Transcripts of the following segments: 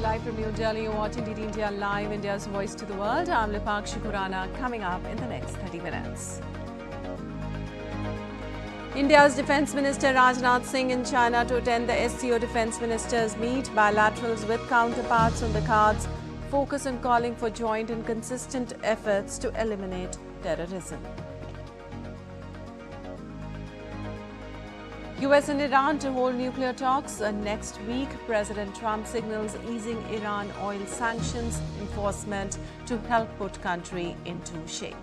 Live from New Delhi, you're watching DD India Live, India's voice to the world. I'm Lipakshi Khurana, coming up in the next 30 minutes. India's Defence Minister Rajnath Singh in China to attend the SCO Defence Ministers meet. Bilaterals with counterparts on the cards focus on calling for joint and consistent efforts to eliminate terrorism. US and Iran to hold nuclear talks next week. President Trump signals easing Iran oil sanctions enforcement to help put country into shape.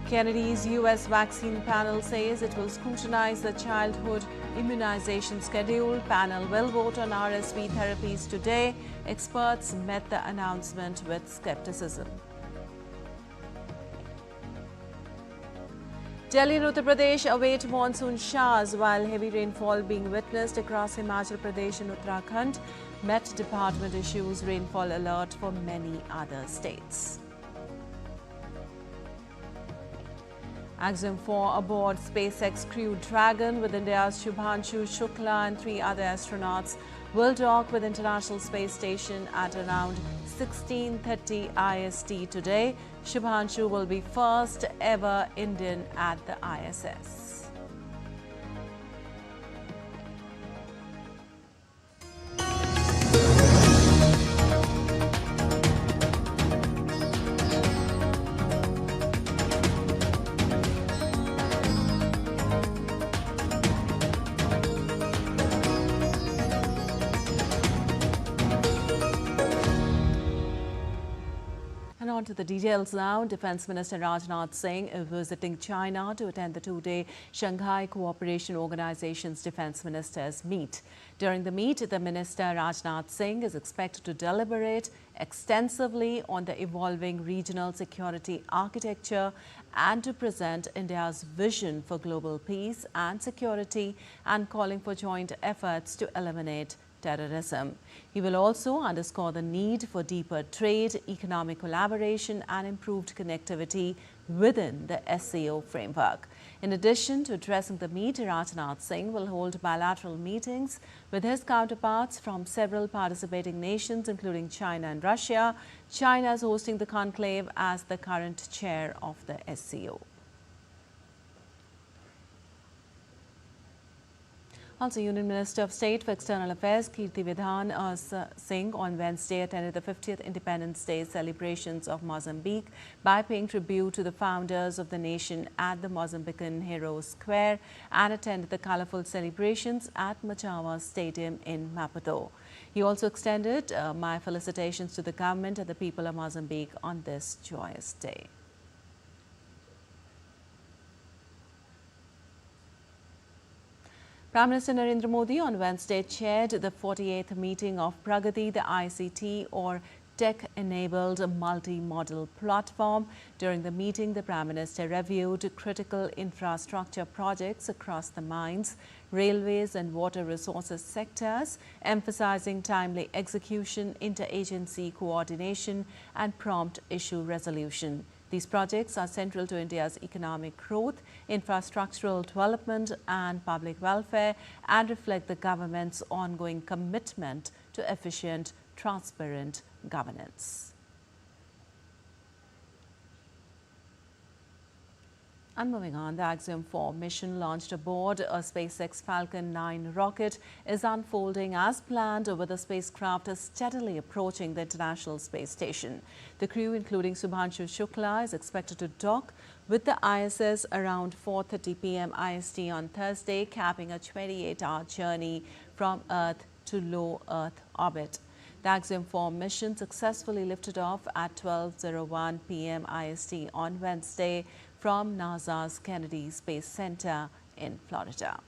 Kennedy's US vaccine panel says it will scrutinize the childhood immunization schedule. Panel will vote on RSV therapies today. Experts met the announcement with skepticism. Delhi and Uttar Pradesh await monsoon showers while heavy rainfall being witnessed across Himachal Pradesh and Uttarakhand. Met Department issues rainfall alert for many other states. Axium 4 aboard SpaceX Crew Dragon with India's Shubhanshu, Shukla and 3 other astronauts will dock with International Space Station at around 16:30 IST today. Shubhanshu will be first ever Indian at the ISS. On to the details now. Defence Minister Rajnath Singh is visiting China to attend the two-day Shanghai Cooperation Organization's Defence Ministers meet. During the meet, the Minister Rajnath Singh is expected to deliberate extensively on the evolving regional security architecture and to present India's vision for global peace and security and calling for joint efforts to eliminate terrorism. He will also underscore the need for deeper trade, economic collaboration and improved connectivity within the SCO framework. In addition to addressing the meet, Rajnath Singh will hold bilateral meetings with his counterparts from several participating nations, including China and Russia. China is hosting the conclave as the current chair of the SCO. Also, Union Minister of State for External Affairs Kirti Vidhan Singh on Wednesday attended the 50th Independence Day celebrations of Mozambique by paying tribute to the founders of the nation at the Mozambican Heroes Square and attended the colourful celebrations at Machawa Stadium in Maputo. He also extended my felicitations to the government and the people of Mozambique on this joyous day. Prime Minister Narendra Modi on Wednesday chaired the 48th meeting of Pragadi, the ICT or tech-enabled multi-model platform. During the meeting, the Prime Minister reviewed critical infrastructure projects across the mines, railways and water resources sectors, emphasizing timely execution, interagency coordination and prompt issue resolution. These projects are central to India's economic growth, infrastructural development and public welfare and reflect the government's ongoing commitment to efficient, transparent governance. And moving on, the Axium 4 mission launched aboard a SpaceX Falcon 9 rocket is unfolding as planned, with the spacecraft steadily approaching the International Space Station. The crew, including Shubhanshu Shukla, is expected to dock with the ISS around 4:30 p.m. IST on Thursday, capping a 28-hour journey from Earth to low Earth orbit. The Axiom 4 mission successfully lifted off at 12:01 p.m. IST on Wednesday from NASA's Kennedy Space Center in Florida.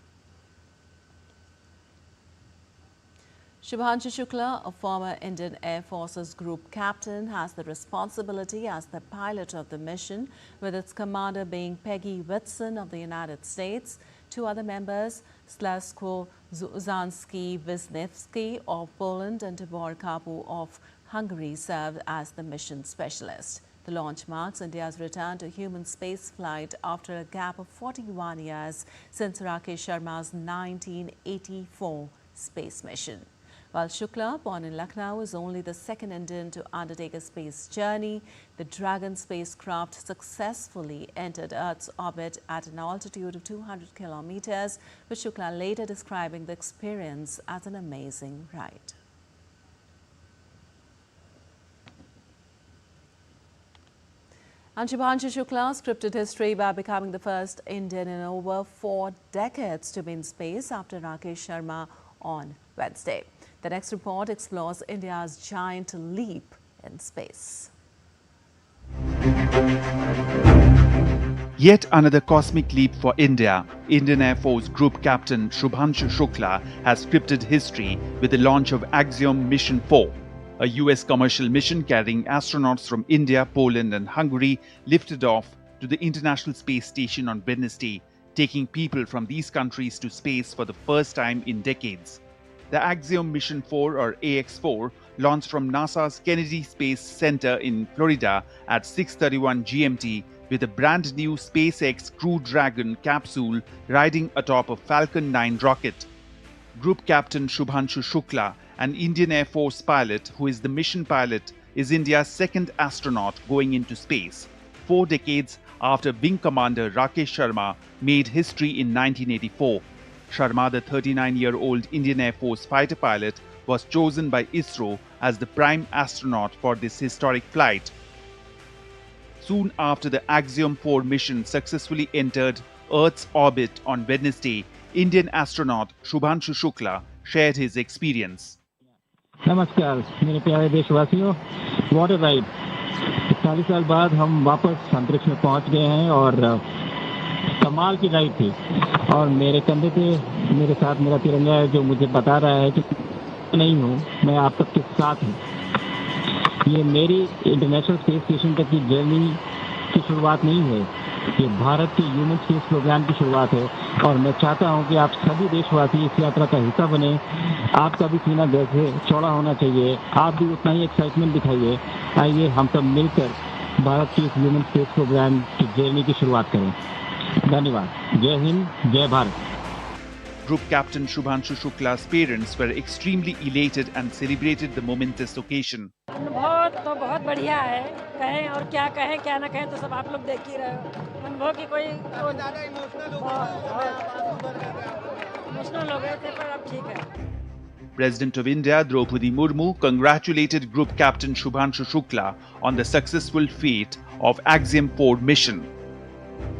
Shubhanshu Shukla, a former Indian Air Force's group captain, has the responsibility as the pilot of the mission, with its commander being Peggy Whitson of the United States. Two other members, Slasko Zuzanski-Wisniewski of Poland and Tibor Kapu of Hungary, served as the mission specialist. The launch marks India's return to human spaceflight after a gap of 41 years since Rakesh Sharma's 1984 space mission. While Shukla, born in Lucknow, is only the second Indian to undertake a space journey, the Dragon spacecraft successfully entered Earth's orbit at an altitude of 200 kilometers, with Shukla later describing the experience as an amazing ride. And Shubhanshu Shukla scripted history by becoming the first Indian in over 4 decades to be in space after Rakesh Sharma on Wednesday. The next report explores India's giant leap in space. Yet another cosmic leap for India. Indian Air Force Group Captain Shubhanshu Shukla has scripted history with the launch of Axiom Mission 4. A US commercial mission carrying astronauts from India, Poland and Hungary lifted off to the International Space Station on Wednesday, taking people from these countries to space for the first time in decades. The Axiom Mission 4 or AX4 launched from NASA's Kennedy Space Center in Florida at 6:31 GMT with a brand new SpaceX Crew Dragon capsule riding atop a Falcon 9 rocket. Group Captain Shubhanshu Shukla, an Indian Air Force pilot who is the mission pilot, is India's second astronaut going into space, 4 decades after Wing Commander Rakesh Sharma made history in 1984. Sharma, the 39-year-old Indian Air Force fighter pilot, was chosen by ISRO as the prime astronaut for this historic flight. Soon after the Axiom 4 mission successfully entered Earth's orbit on Wednesday, Indian astronaut Shubhanshu Shukla shared his experience. नमस्कार मेरे प्यारे देशवासियों, what a ride! 40 साल बाद हम वापस अंतरिक्ष में पहुंच गए हैं और कमाल की राइड थी। और मेरे कंधे पे मेरे साथ मेरा तिरंगा है जो मुझे बता रहा है कि नहीं हूँ, मैं आप सबके साथ हूँ। ये मेरी इंटरनेशनल स्पेस स्टेशन तक की जर्नी की शुरुआत नहीं है, ये भारत के ह्यूमन स्पेस प्रोग्राम की शुरुआत है और मैं चाहता हूं कि आप सभी देशवासी इस यात्रा का हिस्सा बने। आपका भी सीना जैसे चौड़ा होना चाहिए, आप भी उतना ही एक्साइटमेंट दिखाइए। आइए हम सब मिलकर भारत के इस ह्यूमन स्पेस प्रोग्राम की जर्नी की शुरुआत करें। धन्यवाद। जय हिंद, जय Bharat. Group Captain Shubhanshu Shukla's parents were extremely elated and celebrated the momentous occasion. अनुभव तो बहुत बढ़िया है, कहें और क्या कहें क्या ना कहें तो सब आप लोग देख ही रहे हो। अनुभव की कोई ज़्यादा इमोशनल हो गए थे पर अब ठीक है। President of India Draupadi Murmu congratulated Group Captain Shubhanshu Shukla on the successful feat of Axiom 4 mission.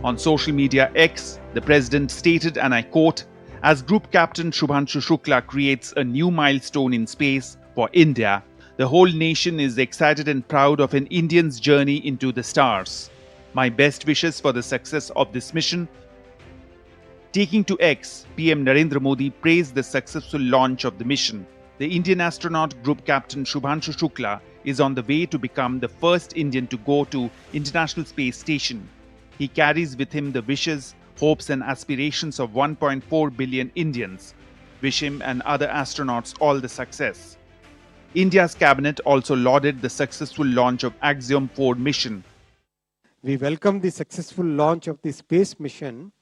On social media X, the President stated, and I quote, "As Group Captain Shubhanshu Shukla creates a new milestone in space for India, the whole nation is excited and proud of an Indian's journey into the stars. My best wishes for the success of this mission." Taking to X, PM Narendra Modi praised the successful launch of the mission. The Indian astronaut Group Captain Shubhanshu Shukla is on the way to become the first Indian to go to International Space Station. He carries with him the wishes, hopes and aspirations of 1.4 billion Indians. Wish him and other astronauts all the success. India's cabinet also lauded the successful launch of Axiom 4 mission. We welcome the successful launch of the space mission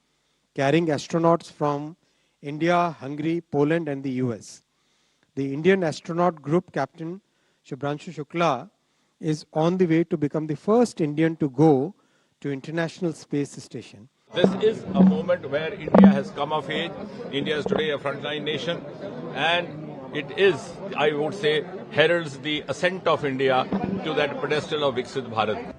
carrying astronauts from India, Hungary, Poland and the US. The Indian astronaut group captain Shubhanshu Shukla is on the way to become the first Indian to go to International Space Station. This is a moment where India has come of age. India is today a frontline nation, and it is, I would say, heralds the ascent of India to that pedestal of Viksit Bharat.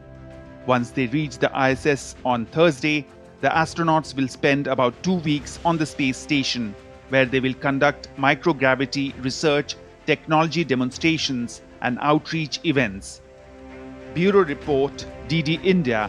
Once they reach the ISS on Thursday, the astronauts will spend about 2 weeks on the space station, where they will conduct microgravity research, technology demonstrations, and outreach events. Bureau Report, DD India.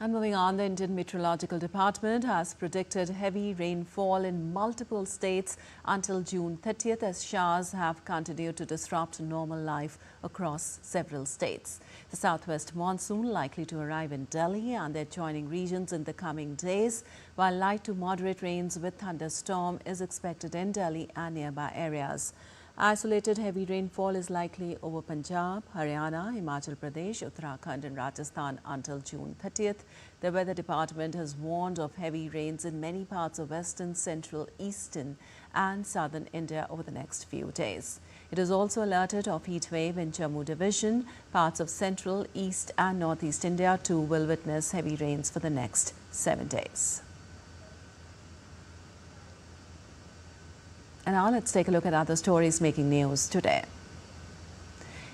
And moving on, the Indian Meteorological Department has predicted heavy rainfall in multiple states until June 30th as showers have continued to disrupt normal life across several states. The southwest monsoon likely to arrive in Delhi and the adjoining regions in the coming days, while light to moderate rains with thunderstorm is expected in Delhi and nearby areas. Isolated heavy rainfall is likely over Punjab, Haryana, Himachal Pradesh, Uttarakhand and Rajasthan until June 30th. The Weather Department has warned of heavy rains in many parts of western, central, eastern and southern India over the next few days. It is also alerted of heat wave in Jammu division. Parts of central, east and northeast India too will witness heavy rains for the next 7 days. And now let's take a look at other stories making news today.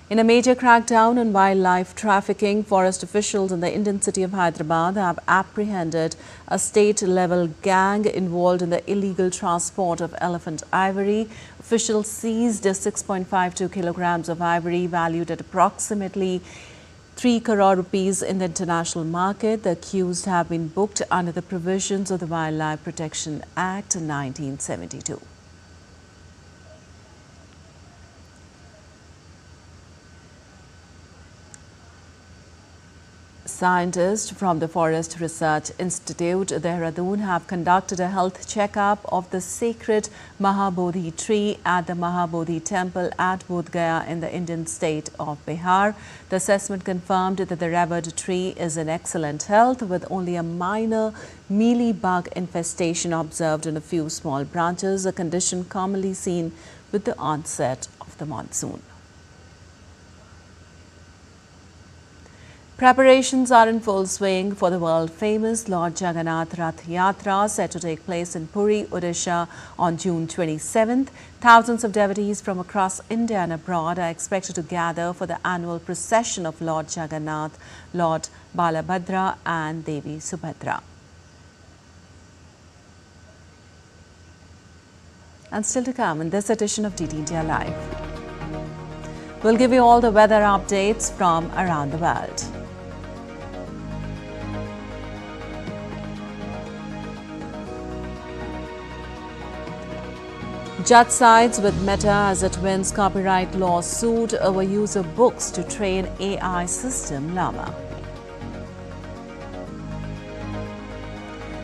In a major crackdown on wildlife trafficking, forest officials in the Indian city of Hyderabad have apprehended a state-level gang involved in the illegal transport of elephant ivory. Officials seized 6.52 kilograms of ivory valued at approximately 3 crore rupees in the international market. The accused have been booked under the provisions of the Wildlife Protection Act 1972. Scientists from the Forest Research Institute, Dehradun, have conducted a health checkup of the sacred Mahabodhi tree at the Mahabodhi temple at Bodh Gaya in the Indian state of Bihar. The assessment confirmed that the revered tree is in excellent health, with only a minor mealybug infestation observed in a few small branches, a condition commonly seen with the onset of the monsoon. Preparations are in full swing for the world-famous Lord Jagannath Rath Yatra, set to take place in Puri, Odisha on June 27th. Thousands of devotees from across India and abroad are expected to gather for the annual procession of Lord Jagannath, Lord Balabhadra and Devi Subhadra. And still to come in this edition of DD India Live, we'll give you all the weather updates from around the world. Judge sides with Meta as it wins copyright lawsuit over use of books to train AI system Llama.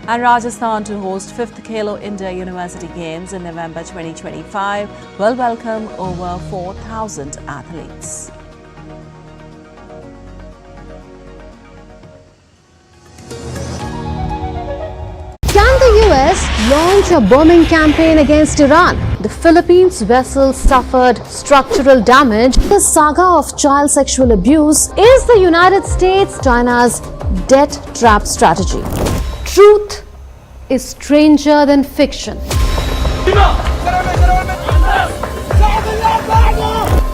And Rajasthan to host 5th Khelo India University Games in November 2025 will welcome over 4,000 athletes. Can the US launch a bombing campaign against Iran? The Philippines vessel suffered structural damage. The saga of child sexual abuse is the United States China's debt trap strategy. Truth is stranger than fiction.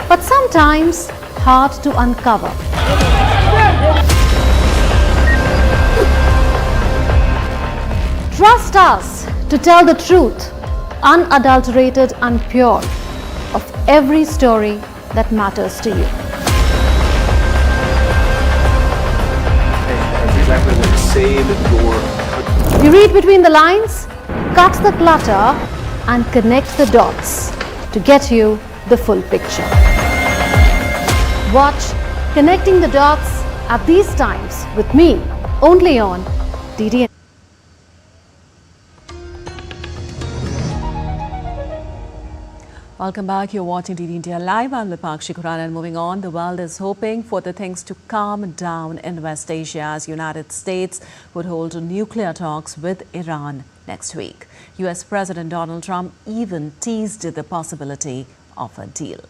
But sometimes hard to uncover. Trust us to tell the truth, unadulterated and pure, of every story that matters to you. You read between the lines, cut the clutter and connect the dots to get you the full picture. Watch Connecting the Dots at these times with me, only on DD. Welcome back. You're watching DD India Live. I'm Lipakshi Khurana, and moving on, the world is hoping for the things to calm down in West Asia as United States would hold nuclear talks with Iran next week. US President Donald Trump even teased the possibility of a deal.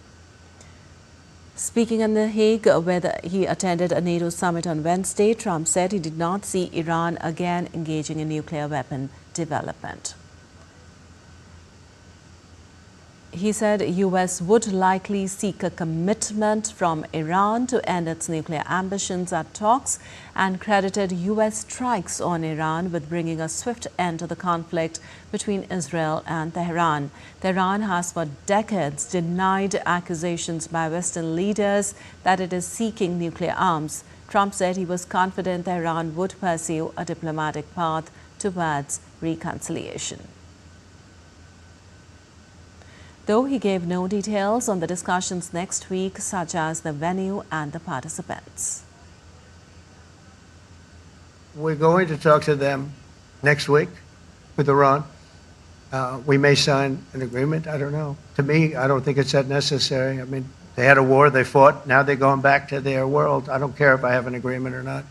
Speaking in The Hague, where he attended a NATO summit on Wednesday, Trump said he did not see Iran again engaging in nuclear weapon development. He said US would likely seek a commitment from Iran to end its nuclear ambitions at talks, and credited US strikes on Iran with bringing a swift end to the conflict between Israel and Tehran. Tehran has for decades denied accusations by Western leaders that it is seeking nuclear arms. Trump said he was confident Tehran would pursue a diplomatic path towards reconciliation. Though he gave no details on the discussions next week, such as the venue and the participants. We're going to talk to them next week with Iran. We may sign an agreement. I don't know. To me, I don't think it's that necessary. I mean, they had a war, they fought. Now they're going back to their world. I don't care if I have an agreement or not.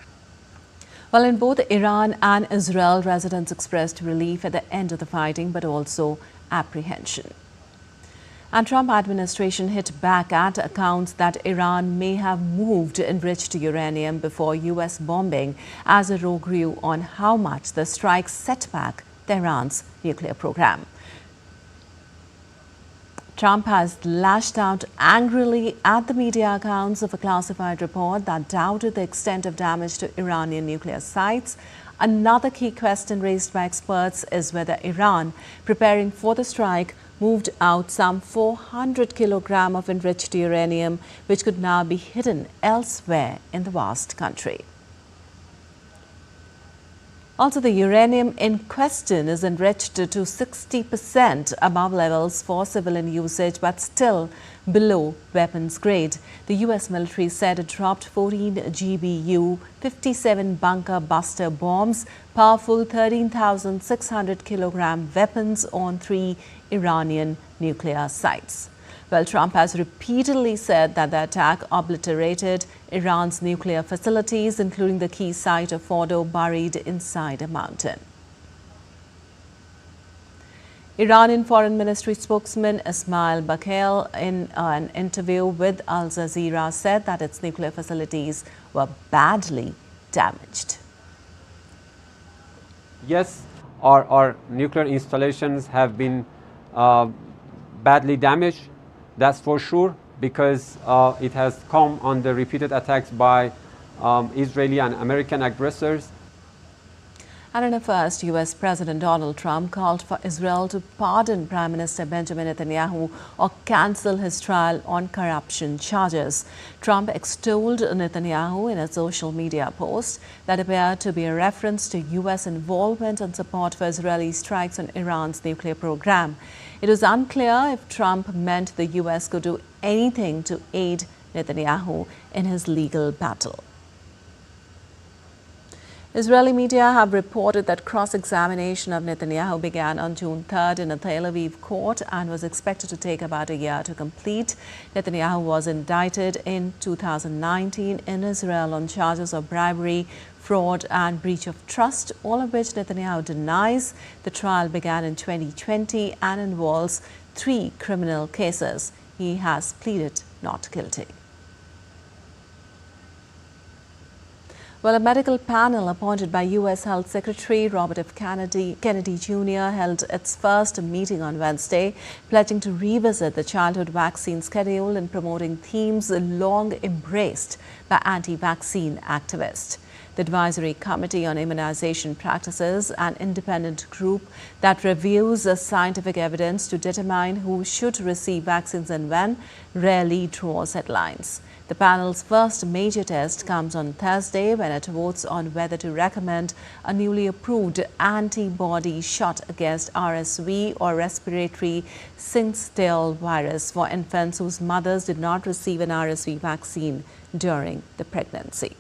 Well, in both Iran and Israel, residents expressed relief at the end of the fighting, but also apprehension. And Trump administration hit back at accounts that Iran may have moved enriched uranium before U.S. bombing as a rogue view on how much the strike set back Tehran's nuclear program. Trump has lashed out angrily at the media accounts of a classified report that doubted the extent of damage to Iranian nuclear sites. Another key question raised by experts is whether Iran, preparing for the strike, moved out some 400 kilograms of enriched uranium, which could now be hidden elsewhere in the vast country. Also, the uranium in question is enriched to 60% above levels for civilian usage, but still below weapons grade. The U.S. military said it dropped 14 GBU, 57 bunker buster bombs, powerful 13,600 kilogram weapons on 3 Iranian nuclear sites. Well, Trump has repeatedly said that the attack obliterated Iran's nuclear facilities, including the key site of Fordo buried inside a mountain. Iranian Foreign Ministry spokesman Ismail Baqir, in an interview with Al Jazeera, said that its nuclear facilities were badly damaged. Yes, our nuclear installations have been badly damaged. That's for sure, because it has come under repeated attacks by Israeli and American aggressors. And in a first, U.S. President Donald Trump called for Israel to pardon Prime Minister Benjamin Netanyahu or cancel his trial on corruption charges. Trump extolled Netanyahu in a social media post that appeared to be a reference to U.S. involvement and support for Israeli strikes on Iran's nuclear program. It was unclear if Trump meant the U.S. could do anything to aid Netanyahu in his legal battle. Israeli media have reported that cross-examination of Netanyahu began on June 3rd in a Tel Aviv court and was expected to take about a year to complete. Netanyahu was indicted in 2019 in Israel on charges of bribery, fraud and breach of trust, all of which Netanyahu denies. The trial began in 2020 and involves 3 criminal cases. He has pleaded not guilty. Well, a medical panel appointed by U.S. Health Secretary Robert F. Kennedy Jr. held its first meeting on Wednesday, pledging to revisit the childhood vaccine schedule and promoting themes long embraced by anti-vaccine activists. The Advisory Committee on Immunization Practices, an independent group that reviews the scientific evidence to determine who should receive vaccines and when, rarely draws headlines. The panel's first major test comes on Thursday when it votes on whether to recommend a newly approved antibody shot against RSV or respiratory syncytial virus for infants whose mothers did not receive an RSV vaccine during the pregnancy.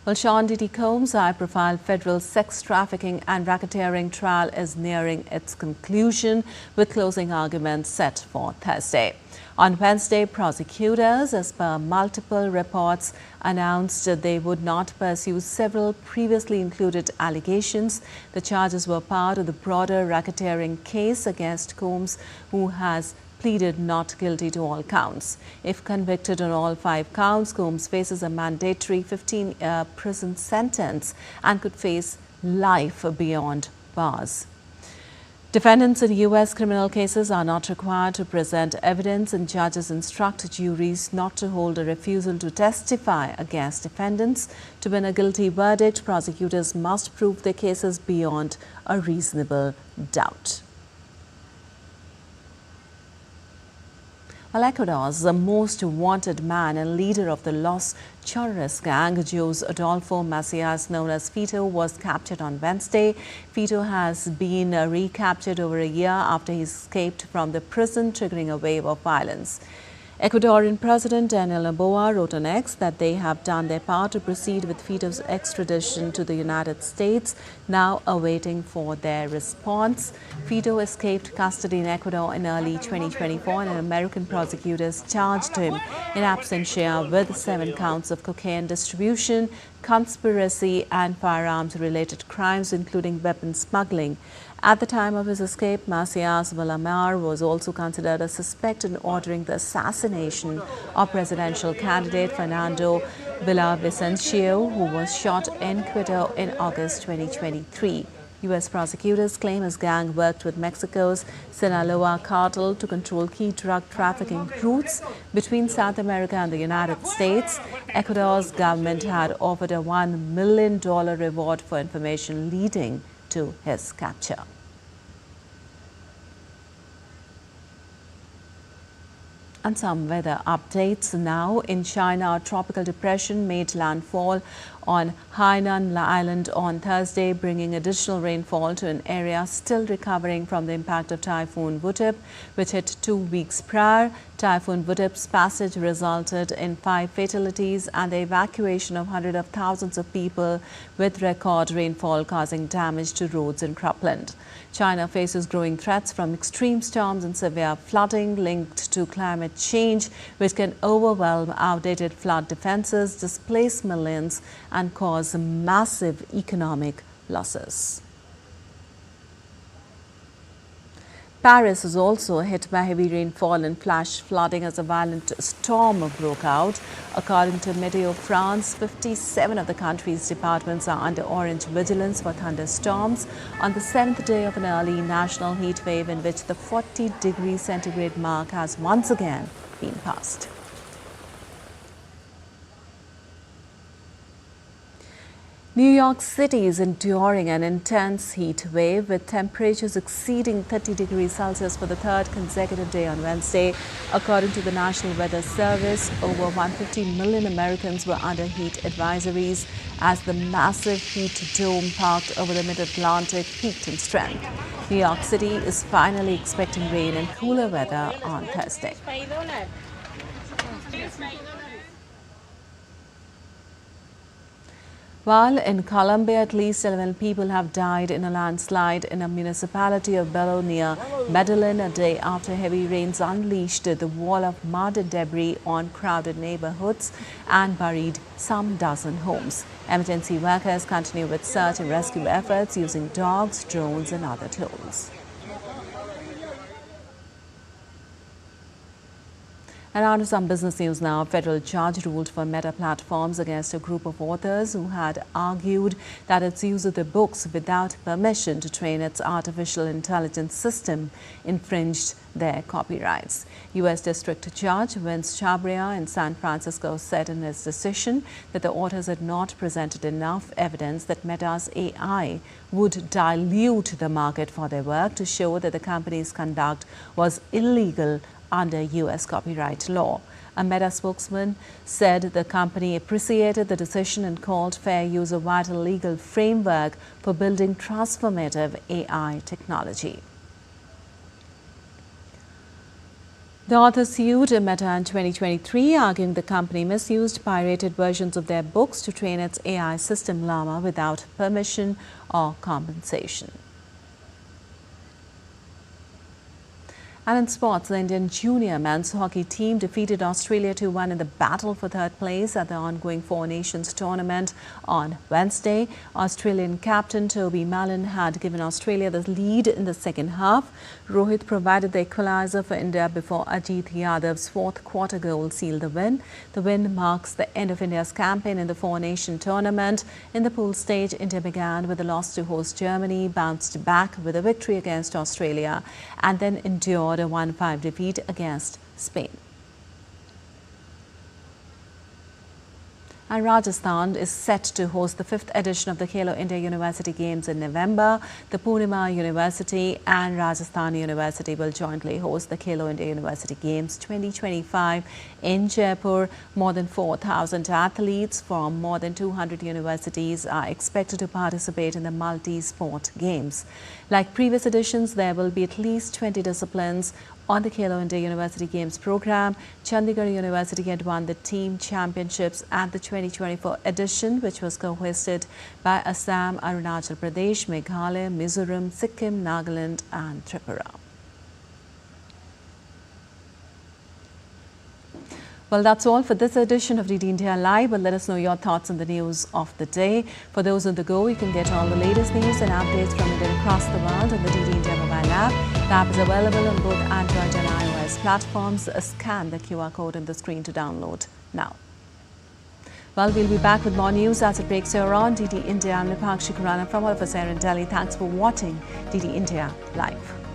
Well, Sean Diddy Combs' high-profile federal sex trafficking and racketeering trial is nearing its conclusion, with closing arguments set for Thursday. On Wednesday, prosecutors, as per multiple reports, announced that they would not pursue several previously included allegations. The charges were part of the broader racketeering case against Combs, who has pleaded not guilty to all counts. If convicted on all 5 counts, Combs faces a mandatory 15-year prison sentence and could face life beyond bars. Defendants in U.S. criminal cases are not required to present evidence, and judges instruct juries not to hold a refusal to testify against defendants. To win a guilty verdict, prosecutors must prove their cases beyond a reasonable doubt. Well, Ecuador's the most wanted man and leader of the Los Chorros gang, Jose Adolfo Macias, known as Fito, was captured on Wednesday. Fito has been recaptured over a year after he escaped from the prison, triggering a wave of violence. Ecuadorian President Daniel Noboa wrote on X that they have done their part to proceed with Fito's extradition to the United States, now awaiting for their response. Fito escaped custody in Ecuador in early 2024 and American prosecutors charged him in absentia with 7 counts of cocaine distribution, conspiracy and firearms-related crimes, including weapon smuggling. At the time of his escape, Macias Villamar was also considered a suspect in ordering the assassination of presidential candidate Fernando Villavicencio, who was shot in Quito in August 2023. U.S. prosecutors claim his gang worked with Mexico's Sinaloa cartel to control key drug trafficking routes between South America and the United States. Ecuador's government had offered a $1 million reward for information leading to his capture. And some weather updates now. In China, a tropical depression made landfall on Hainan Island on Thursday, bringing additional rainfall to an area still recovering from the impact of Typhoon Vutip, which hit 2 weeks prior. Typhoon Vutip's passage resulted in 5 fatalities and the evacuation of hundreds of thousands of people, with record rainfall causing damage to roads in cropland. China faces growing threats from extreme storms and severe flooding linked to climate change, which can overwhelm outdated flood defenses, displace millions, and cause massive economic losses. Paris is also hit by heavy rainfall and flash flooding as a violent storm broke out. According to Meteo France, 57 of the country's departments are under orange vigilance for thunderstorms on the 7th day of an early national heat wave in which the 40-degree centigrade mark has once again been passed. New York City is enduring an intense heat wave with temperatures exceeding 30 degrees Celsius for the 3rd consecutive day on Wednesday. According to the National Weather Service, over 150 million Americans were under heat advisories as the massive heat dome parked over the mid-Atlantic peaked in strength. New York City is finally expecting rain and cooler weather on Thursday. While in Colombia, at least 11 people have died in a landslide in a municipality of Bello near Medellin a day after heavy rains unleashed the wall of mud and debris on crowded neighborhoods and buried some dozen homes. Emergency workers continue with search and rescue efforts using dogs, drones and other tools. And on to some business news now. A federal judge ruled for Meta Platforms against a group of authors who had argued that its use of the books without permission to train its artificial intelligence system infringed their copyrights. U.S. District Judge Vince Chabria in San Francisco said in his decision that the authors had not presented enough evidence that Meta's AI would dilute the market for their work to show that the company's conduct was illegal under U.S. copyright law. A Meta spokesman said the company appreciated the decision and called fair use a vital legal framework for building transformative AI technology. The authors sued Meta in 2023, arguing the company misused pirated versions of their books to train its AI system Llama without permission or compensation. And in sports, the Indian junior men's hockey team defeated Australia 2-1 in the battle for 3rd place at the ongoing Four Nations tournament on Wednesday. Australian captain Toby Mallon had given Australia the lead in the second half. Rohit provided the equaliser for India before Ajit Yadav's 4th quarter goal sealed the win. The win marks the end of India's campaign in the Four Nation tournament. In the pool stage, India began with a loss to host Germany, bounced back with a victory against Australia, and then endured a 1-5 defeat against Spain. And Rajasthan is set to host the 5th edition of the Khelo India University Games in November. The Purnima University and Rajasthan University will jointly host the Khelo India University Games 2025 in Jaipur. More than 4,000 athletes from more than 200 universities are expected to participate in the multi-sport games. Like previous editions, there will be at least 20 disciplines, On the Khelo India University Games program, Chandigarh University had won the team championships at the 2024 edition, which was co-hosted by Assam, Arunachal Pradesh, Meghalaya, Mizoram, Sikkim, Nagaland and Tripura. Well, that's all for this edition of DD India Live. But let us know your thoughts on the news of the day. For those on the go, you can get all the latest news and updates from India across the world on the DD India mobile app. The app is available on both Android and iOS platforms. Scan the QR code on the screen to download now. Well, we'll be back with more news as it breaks here on DD India. I'm Nipakshi Kurana from all of us here in Delhi. Thanks for watching DD India Live.